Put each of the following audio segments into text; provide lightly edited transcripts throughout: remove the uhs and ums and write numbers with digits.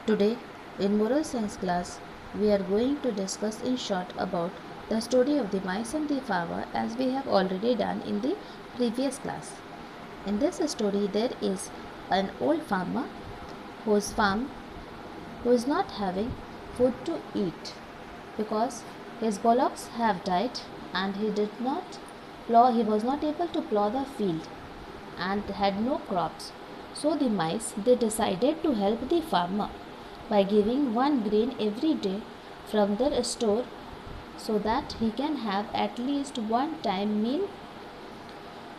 Today, in Moral Science class, we are going to discuss in short about the story of the mice and the farmer as we have already done in the previous class. In this story, there is an old farmer whose farm who is not having food to eat because his bullocks have died and he was not able to plow the field and had no crops. So the mice they decided to help the farmer by giving one grain every day from their store so that he can have at least one time meal.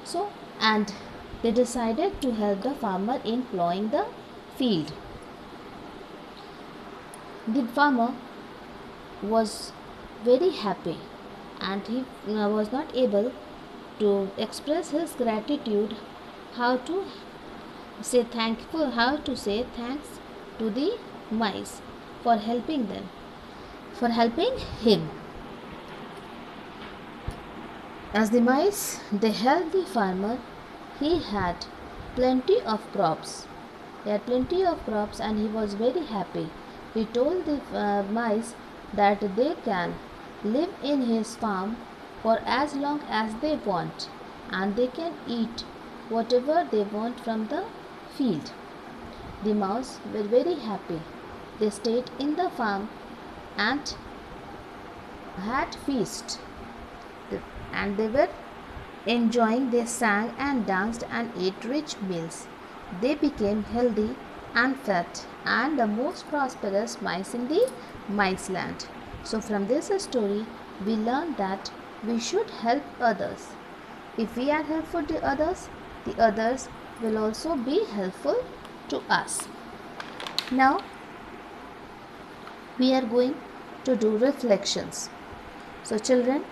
So and they decided to help the farmer in plowing the field. The farmer was very happy and he was not able to express his gratitude how to say thanks to the mice for helping him. As the mice they helped the farmer, he had plenty of crops. He had plenty of crops and he was very happy. He told the mice that they can live in his farm for as long as they want and they can eat whatever they want from the field. The mouse were very happy. They stayed in the farm and had feast and they were enjoying. They sang and danced and ate rich meals. They became healthy and fat and the most prosperous mice in the mice land. So from this story we learn that we should help others. If we are helpful to others, the others will also be helpful to us. Now we are going to do reflections. So children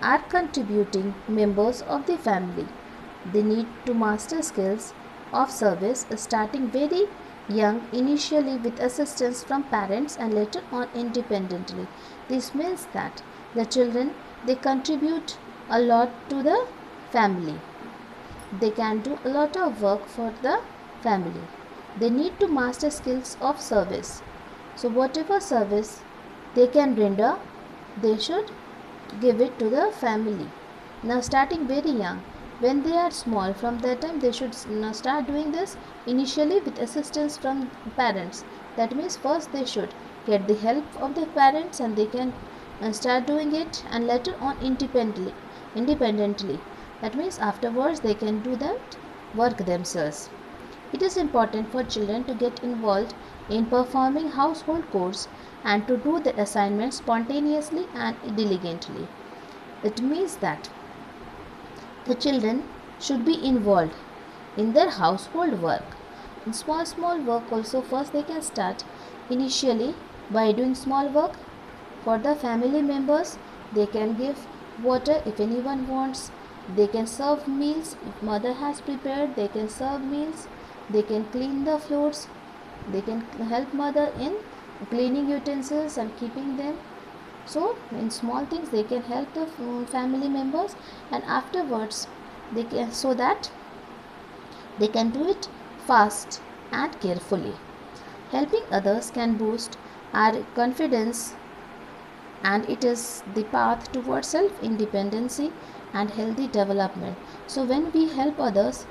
are contributing members of the family. They need to master skills of service starting very young, initially with assistance from parents and later on independently. This means that the children they contribute a lot to the family. They can do a lot of work for the family. They need to master skills of service. So whatever service they can render, they should give it to the family. Now starting very young, when they are small, from that time they should start doing this initially with assistance from parents. That means first they should get the help of the parents and they can start doing it, and later on independently. That means afterwards they can do that work themselves. It is important for children to get involved in performing household chores and to do the assignments spontaneously and diligently. It means that the children should be involved in their household work. In small work also, first they can start initially by doing small work for the family members. They can give water if anyone wants. They can serve meals if mother has prepared. They can serve meals. They can clean the floors. They can help mother in cleaning utensils and keeping them. So in small things they can help the family members, and afterwards they can, so that they can do it fast and carefully. Helping others can boost our confidence and it is the path towards self-independency and healthy development. So when we help others,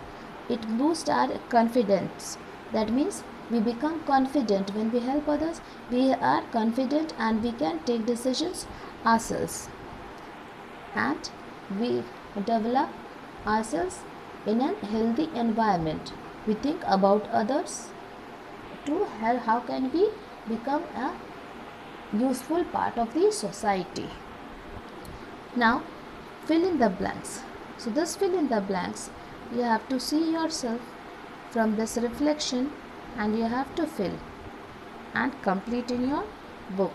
it boosts our confidence. That means we become confident. When we help others, we are confident and we can take decisions ourselves, and we develop ourselves in a healthy environment. We think about others to help how can we become a useful part of the society. Now fill in the blanks. So this fill in the blanks, you have to see yourself from this reflection and you have to fill and complete in your book.